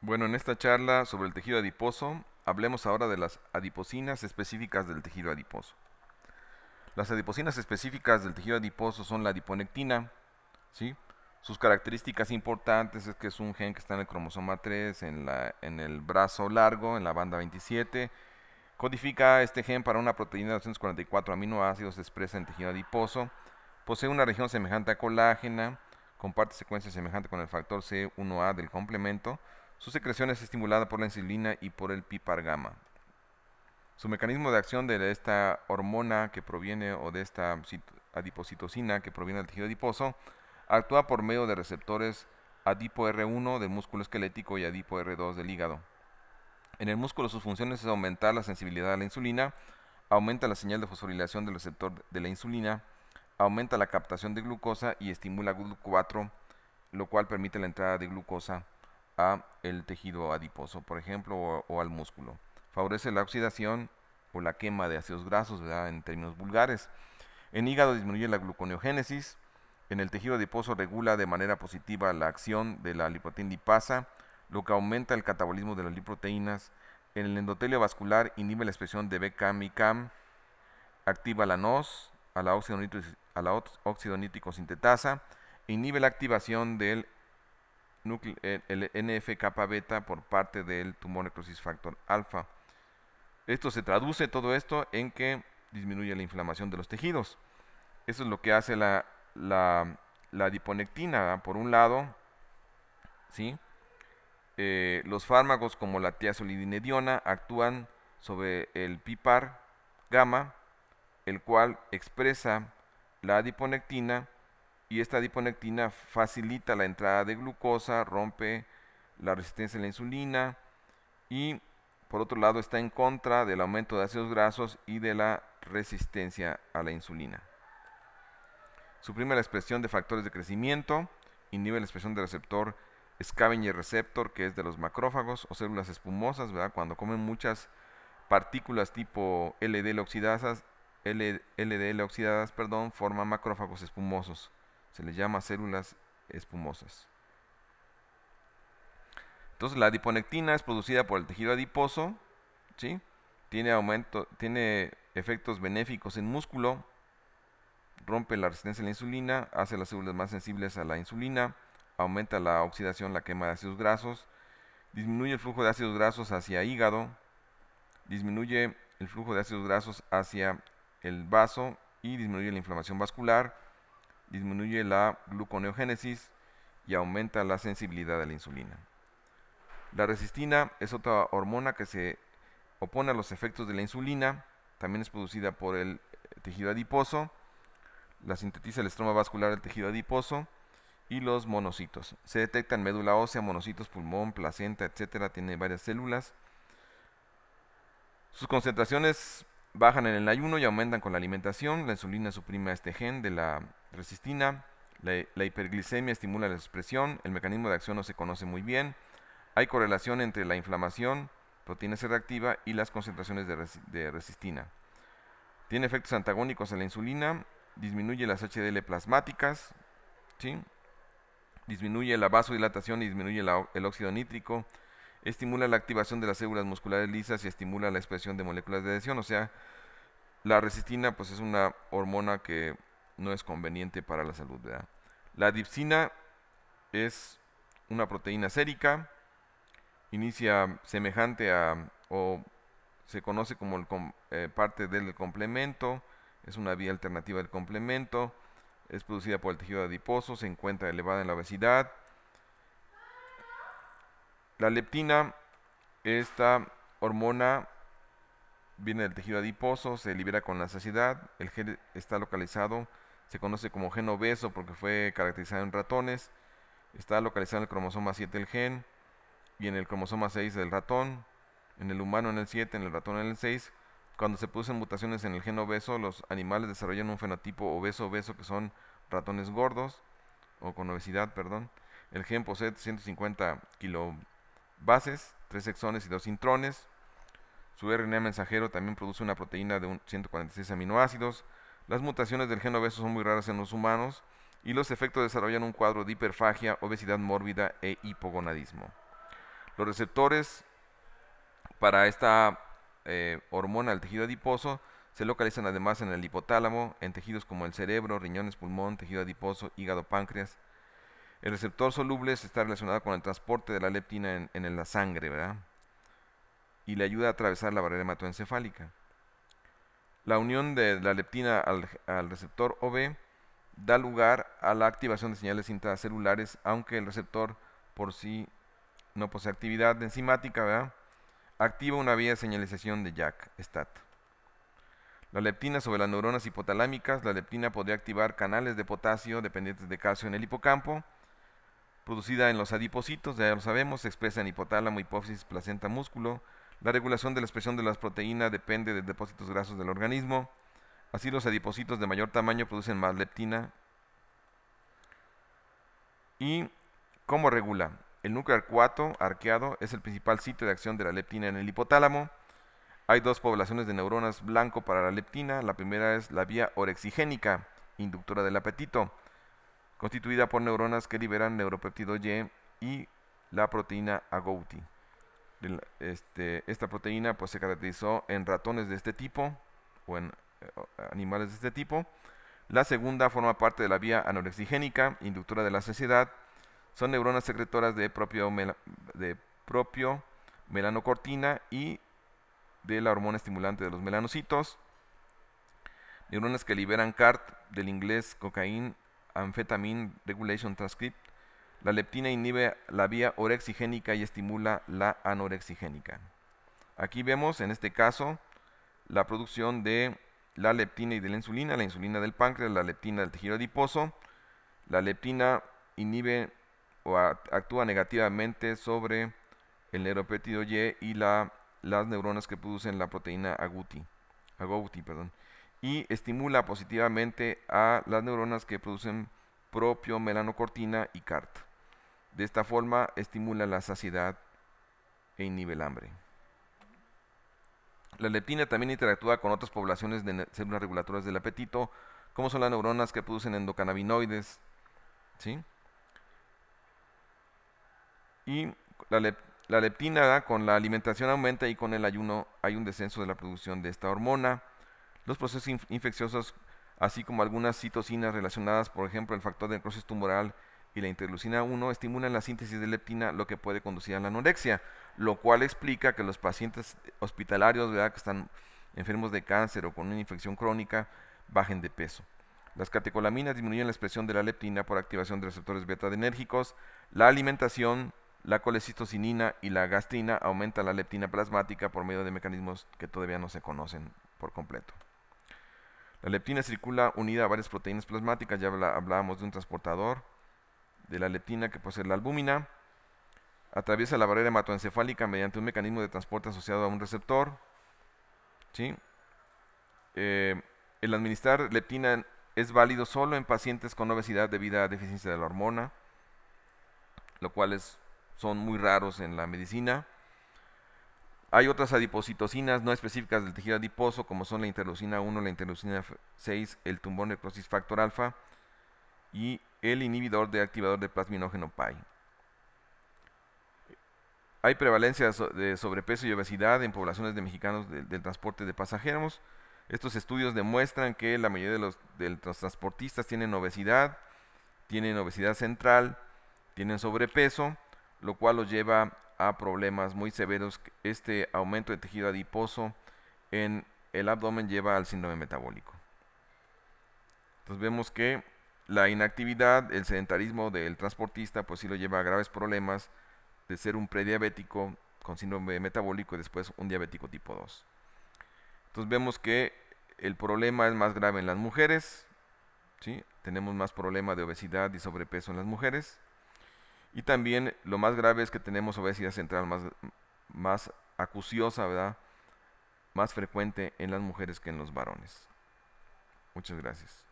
Bueno, en esta charla sobre el tejido adiposo, hablemos ahora de las adiposinas específicas del tejido adiposo. Las adiposinas específicas del tejido adiposo son la adiponectina, ¿sí? Sus características importantes es que es un gen que está en el cromosoma 3, en el brazo largo, en la banda 27. Codifica este gen para una proteína de 244 aminoácidos expresa en tejido adiposo. Posee una región semejante a colágena, comparte secuencia semejante con el factor C1A del complemento. Su secreción es estimulada por la insulina y por el PPAR gamma. Su mecanismo de acción de esta hormona que proviene o de esta adipocitocina que proviene del tejido adiposo actúa por medio de receptores AdipoR1 del músculo esquelético y AdipoR2 del hígado. En el músculo sus funciones es aumentar la sensibilidad a la insulina, aumenta la señal de fosforilación del receptor de la insulina, aumenta la captación de glucosa y estimula GLUT4, lo cual permite la entrada de glucosa a el tejido adiposo, por ejemplo, o al músculo. Favorece la oxidación o la quema de ácidos grasos, ¿verdad?, en términos vulgares. En hígado disminuye la gluconeogénesis. En el tejido adiposo regula de manera positiva la acción de la lipoproteína lipasa, lo que aumenta el catabolismo de las lipoproteínas. En el endotelio vascular inhibe la expresión de BCAM y CAM, activa la NOS, a la óxido nítrico sintetasa, e inhibe la activación del el NF-kappa beta por parte del tumor necrosis factor alfa. Esto se traduce todo esto en que disminuye la inflamación de los tejidos. Eso es lo que hace la adiponectina, ¿verdad? Por un lado, ¿sí? Los fármacos como la tiazolidinediona actúan sobre el PPAR gamma, el cual expresa la adiponectina, y esta adiponectina facilita la entrada de glucosa, rompe la resistencia a la insulina y por otro lado está en contra del aumento de ácidos grasos y de la resistencia a la insulina. Suprime la expresión de factores de crecimiento, inhibe la expresión del receptor scavenger receptor, que es de los macrófagos o células espumosas, ¿verdad? Cuando comen muchas partículas tipo LDL oxidadas, forman macrófagos espumosos. Se les llama células espumosas. Entonces la adiponectina es producida por el tejido adiposo, ¿sí? Tiene efectos benéficos en músculo, rompe la resistencia a la insulina, hace las células más sensibles a la insulina, aumenta la oxidación, la quema de ácidos grasos, disminuye el flujo de ácidos grasos hacia hígado, disminuye el flujo de ácidos grasos hacia el vaso y disminuye la inflamación vascular, disminuye la gluconeogénesis y aumenta la sensibilidad a la insulina. La resistina es otra hormona que se opone a los efectos de la insulina, también es producida por el tejido adiposo, la sintetiza el estroma vascular del tejido adiposo y los monocitos. Se detecta en médula ósea, monocitos, pulmón, placenta, etcétera, tiene varias células. Sus concentraciones bajan en el ayuno y aumentan con la alimentación. La insulina suprime este gen de la resistina. La hiperglicemia estimula la expresión. El mecanismo de acción no se conoce muy bien. Hay correlación entre la inflamación, proteína C reactiva y las concentraciones de resistina. Tiene efectos antagónicos en la insulina, disminuye las HDL plasmáticas, ¿sí? Disminuye la vasodilatación y disminuye el óxido nítrico, estimula la activación de las células musculares lisas y estimula la expresión de moléculas de adhesión. O sea, la resistina pues es una hormona que no es conveniente para la salud, ¿verdad? La dipsina es una proteína sérica, inicia semejante a, o se conoce como parte del complemento, es una vía alternativa del complemento, es producida por el tejido adiposo, se encuentra elevada en la obesidad. La leptina, esta hormona viene del tejido adiposo, se libera con la saciedad, el gen está localizado, se conoce como gen obeso porque fue caracterizado en ratones, está localizado en el cromosoma 7 del gen y en el cromosoma 6 del ratón, en el humano en el 7, en el ratón en el 6. Cuando se producen mutaciones en el gen obeso, los animales desarrollan un fenotipo obeso-obeso que son ratones gordos, o con obesidad, perdón. El gen posee 150 kilobases, 3 exones y 2 intrones. Su RNA mensajero también produce una proteína de 146 aminoácidos. Las mutaciones del gen obeso son muy raras en los humanos y los efectos desarrollan un cuadro de hiperfagia, obesidad mórbida e hipogonadismo. Los receptores para esta hormona del tejido adiposo se localizan además en el hipotálamo, en tejidos como el cerebro, riñones, pulmón, tejido adiposo, hígado, páncreas. El receptor soluble está relacionado con el transporte de la leptina en la sangre, ¿verdad? Y le ayuda a atravesar la barrera hematoencefálica. La unión de la leptina al receptor OB da lugar a la activación de señales intracelulares, aunque el receptor por sí no posee actividad enzimática, ¿verdad? Activa una vía de señalización de JAK, STAT. La leptina sobre las neuronas hipotalámicas. La leptina podría activar canales de potasio dependientes de calcio en el hipocampo, producida en los adipocitos, ya lo sabemos, se expresa en hipotálamo, hipófisis, placenta, músculo. La regulación de la expresión de las proteínas depende de depósitos grasos del organismo. Así los adipocitos de mayor tamaño producen más leptina. ¿Y cómo regula? El núcleo arqueado es el principal sitio de acción de la leptina en el hipotálamo. Hay dos poblaciones de neuronas blanco para la leptina. La primera es la vía orexigénica, inductora del apetito, constituida por neuronas que liberan neuropéptido Y la proteína agouti. Esta proteína pues, se caracterizó en ratones de este tipo o en animales de este tipo. La segunda forma parte de la vía anorexigénica, inductora de la saciedad. Son neuronas secretoras de propio melanocortina y de la hormona estimulante de los melanocitos. Neuronas que liberan CART, del inglés Cocaine Amphetamine Regulation Transcript. La leptina inhibe la vía orexigénica y estimula la anorexigénica. Aquí vemos, en este caso, la producción de la leptina y de la insulina del páncreas, la leptina del tejido adiposo. La leptina inhibe o actúa negativamente sobre el neuropéptido Y las neuronas que producen la proteína agouti, y estimula positivamente a las neuronas que producen propio melanocortina y CART. De esta forma estimula la saciedad e inhibe el hambre. La leptina también interactúa con otras poblaciones de células reguladoras del apetito, como son las neuronas que producen endocannabinoides, ¿sí? Y la leptina con la alimentación aumenta y con el ayuno hay un descenso de la producción de esta hormona. Los procesos infecciosos, así como algunas citocinas relacionadas, por ejemplo, el factor de necrosis tumoral y la interleucina 1, estimulan la síntesis de leptina, lo que puede conducir a la anorexia, lo cual explica que los pacientes hospitalarios, ¿verdad?, que están enfermos de cáncer o con una infección crónica, bajen de peso. Las catecolaminas disminuyen la expresión de la leptina por activación de receptores beta-adrenérgicos. La alimentación, la colecistocinina y la gastrina aumentan la leptina plasmática por medio de mecanismos que todavía no se conocen por completo. La leptina circula unida a varias proteínas plasmáticas. Ya hablábamos de un transportador de la leptina que posee la albúmina. Atraviesa la barrera hematoencefálica mediante un mecanismo de transporte asociado a un receptor, ¿sí? El administrar leptina es válido solo en pacientes con obesidad debido a deficiencia de la hormona, lo cual son muy raros en la medicina. Hay otras adipocitocinas no específicas del tejido adiposo, como son la interleucina 1, la interleucina 6, el tumor necrosis factor alfa y el inhibidor de activador de plasminógeno PAI. Hay prevalencia de sobrepeso y obesidad en poblaciones de mexicanos del transporte de pasajeros. Estos estudios demuestran que la mayoría de los transportistas tienen obesidad central, tienen sobrepeso, lo cual los lleva a problemas muy severos. Este aumento de tejido adiposo en el abdomen lleva al síndrome metabólico. Entonces vemos que la inactividad, el sedentarismo del transportista, pues sí lo lleva a graves problemas de ser un prediabético con síndrome metabólico y después un diabético tipo 2. Entonces vemos que el problema es más grave en las mujeres, ¿sí? Tenemos más problema de obesidad y sobrepeso en las mujeres. Y también lo más grave es que tenemos obesidad central más acuciosa, ¿verdad?, más frecuente en las mujeres que en los varones. Muchas gracias.